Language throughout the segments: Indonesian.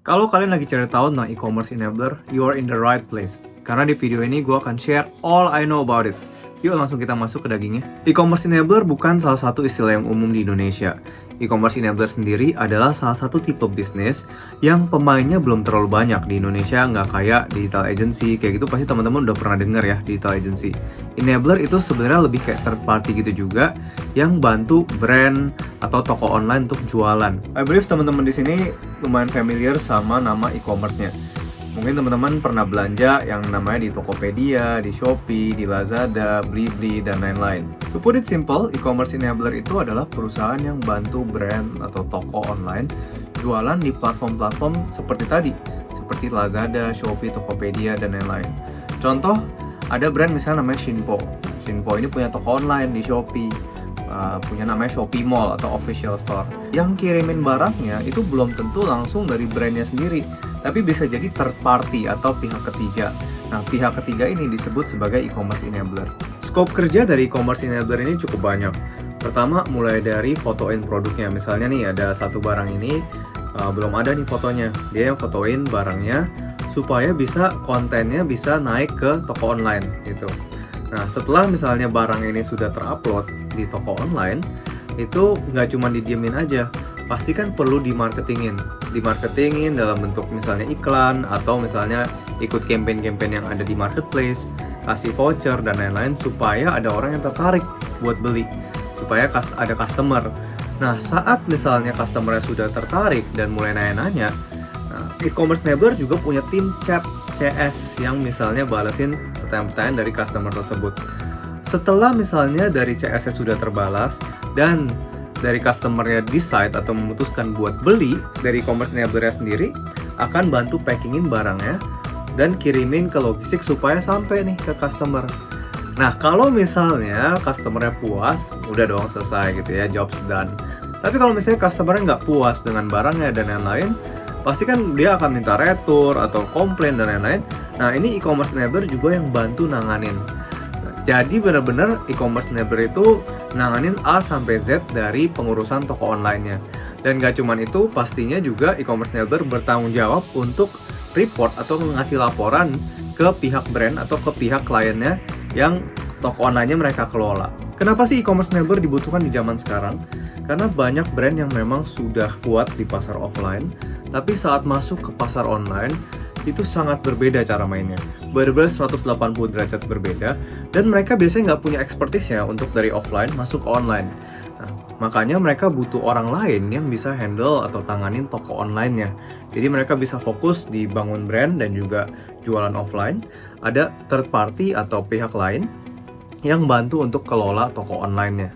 Kalau kalian lagi cari tahu tentang e-commerce enabler, you are in the right place. Karena di video ini gue akan share all I know about it. Yuk langsung kita masuk ke dagingnya. E-commerce enabler bukan salah satu istilah yang umum di Indonesia. E-commerce enabler sendiri adalah salah satu tipe bisnis yang pemainnya belum terlalu banyak di Indonesia, nggak kayak digital agency, kayak gitu pasti teman-teman udah pernah dengar ya digital agency. Enabler itu sebenarnya lebih kayak third party gitu juga, yang bantu brand atau toko online untuk jualan. I believe teman-teman di sini lumayan familiar sama nama e-commerce-nya. Mungkin teman-teman pernah belanja yang namanya di Tokopedia, di Shopee, di Lazada, Blibli, dan lain-lain. To put it simple, e-commerce enabler itu adalah perusahaan yang bantu brand atau toko online jualan di platform-platform seperti tadi, seperti Lazada, Shopee, Tokopedia, dan lain-lain. Contoh, ada brand misalnya namanya Shinpo. Shinpo ini punya toko online di Shopee, punya namanya Shopee Mall atau official store. Yang kirimin barangnya itu belum tentu langsung dari brandnya sendiri, tapi bisa jadi third party atau pihak ketiga. Nah, pihak ketiga ini disebut sebagai e-commerce enabler. Scope kerja dari e-commerce enabler ini cukup banyak. Pertama, mulai dari fotoin produknya. Misalnya nih, ada satu barang ini, belum ada nih fotonya. Dia yang fotoin barangnya, supaya bisa kontennya bisa naik ke toko online gitu. Nah, setelah misalnya barang ini sudah terupload di toko online, itu nggak cuma didiemin aja, pasti kan perlu dimarketingin dalam bentuk misalnya iklan, atau misalnya ikut campaign-campaign yang ada di marketplace, kasih voucher dan lain-lain, supaya ada orang yang tertarik buat beli, supaya ada customer. Nah, saat misalnya customernya sudah tertarik dan mulai nanya-nanya, e-commerce enabler juga punya tim chat CS yang misalnya balesin pertanyaan-pertanyaan dari customer tersebut. Setelah misalnya dari CS sudah terbalas dan dari customer-nya decide atau memutuskan buat beli, dari e-commerce enabler-nya sendiri akan bantu packingin barangnya dan kirimin ke logistik supaya sampai nih ke customer. Nah, kalau misalnya customer-nya puas, udah dong selesai gitu ya, job's done. Tapi kalau misalnya customer-nya nggak puas dengan barangnya dan lain-lain, pasti kan dia akan minta retur atau komplain dan lain-lain. Nah, ini e-commerce enabler juga yang bantu nanganin. Jadi benar-benar e-commerce enabler itu nanganin A sampai Z dari pengurusan toko online-nya. Dan gak cuman itu, pastinya juga e-commerce enabler bertanggung jawab untuk report atau ngasih laporan ke pihak brand atau ke pihak kliennya yang toko online-nya mereka kelola. Kenapa sih e-commerce enabler dibutuhkan di zaman sekarang? Karena banyak brand yang memang sudah kuat di pasar offline, tapi saat masuk ke pasar online, itu sangat berbeda cara mainnya. Benar-benar 180 derajat berbeda, dan mereka biasanya nggak punya expertise-nya untuk dari offline masuk ke online. Nah, makanya mereka butuh orang lain yang bisa handle atau tanganin toko online-nya. Jadi mereka bisa fokus di bangun brand dan juga jualan offline. Ada third party atau pihak lain yang bantu untuk kelola toko online-nya.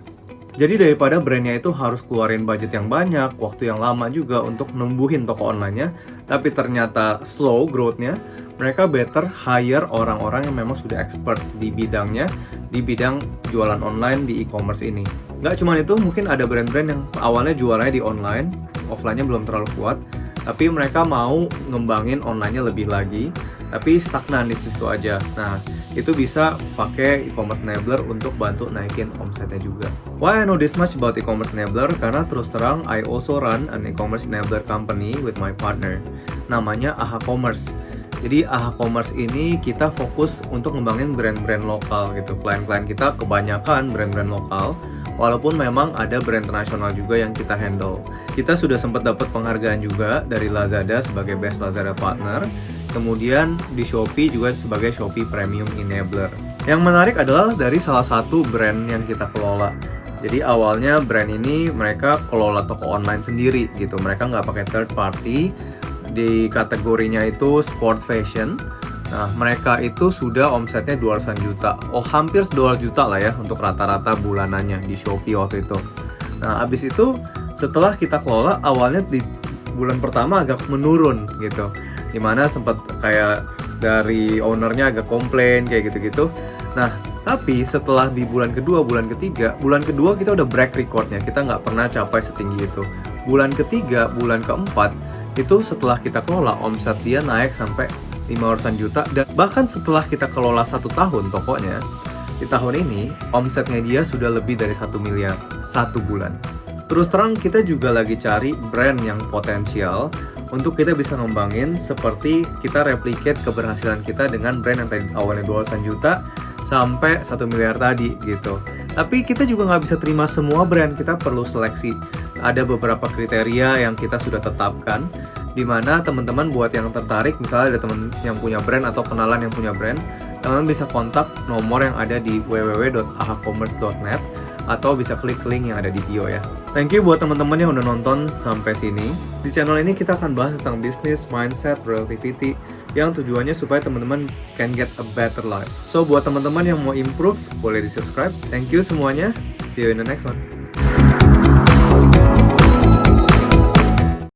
Jadi daripada brandnya itu harus keluarin budget yang banyak, waktu yang lama juga untuk numbuhin toko online-nya, tapi ternyata slow growth-nya, mereka better hire orang-orang yang memang sudah expert di bidangnya, di bidang jualan online di e-commerce ini. Nggak cuma itu, mungkin ada brand-brand yang awalnya jualannya di online, offline-nya belum terlalu kuat, tapi mereka mau ngembangin online-nya lebih lagi, tapi stagnan di situ aja. Nah, itu bisa pakai e-commerce enabler untuk bantu naikin omsetnya juga. Why I know this much about e-commerce enabler? Karena terus terang, I also run an e-commerce enabler company with my partner. Namanya AHA Commerce. Jadi AHA Commerce ini kita fokus untuk ngembangin brand-brand lokal gitu. Klien-klien kita kebanyakan brand-brand lokal, walaupun memang ada brand internasional juga yang kita handle. Kita sudah sempat dapat penghargaan juga dari Lazada sebagai Best Lazada Partner. Kemudian di Shopee juga sebagai Shopee Premium Enabler. Yang menarik adalah dari salah satu brand yang kita kelola. Jadi awalnya brand ini mereka kelola toko online sendiri gitu. Mereka nggak pakai third party. Di kategorinya itu sport fashion. Nah, mereka itu sudah omsetnya 200 juta. Oh, hampir 200 juta lah ya untuk rata-rata bulanannya di Shopee waktu itu. Nah, abis itu setelah kita kelola, awalnya di bulan pertama agak menurun gitu. Dimana sempat kayak dari ownernya agak komplain kayak gitu-gitu. Nah, tapi setelah di bulan kedua, bulan kedua kita udah break recordnya. Kita nggak pernah capai setinggi itu. Bulan ketiga, bulan keempat, itu setelah kita kelola, omset dia naik sampai 500 juta. Dan bahkan setelah kita kelola 1 tahun tokonya, di tahun ini, omsetnya dia sudah lebih dari 1 miliar 1 bulan. Terus terang kita juga lagi cari brand yang potensial untuk kita bisa ngembangin seperti kita replicate keberhasilan kita dengan brand yang tadi awalnya 200 juta sampai 1 miliar tadi gitu. Tapi kita juga nggak bisa terima semua brand, kita perlu seleksi. Ada beberapa kriteria yang kita sudah tetapkan, di mana teman-teman buat yang tertarik, misalnya ada teman yang punya brand atau kenalan yang punya brand, teman-teman bisa kontak nomor yang ada di www.ahacommerce.net atau bisa klik link yang ada di bio ya. Thank you buat teman-teman yang udah nonton sampai sini. Di channel ini kita akan bahas tentang bisnis, mindset, productivity, yang tujuannya supaya teman-teman can get a better life. So buat teman-teman yang mau improve, boleh di subscribe. Thank you semuanya. See you in the next one.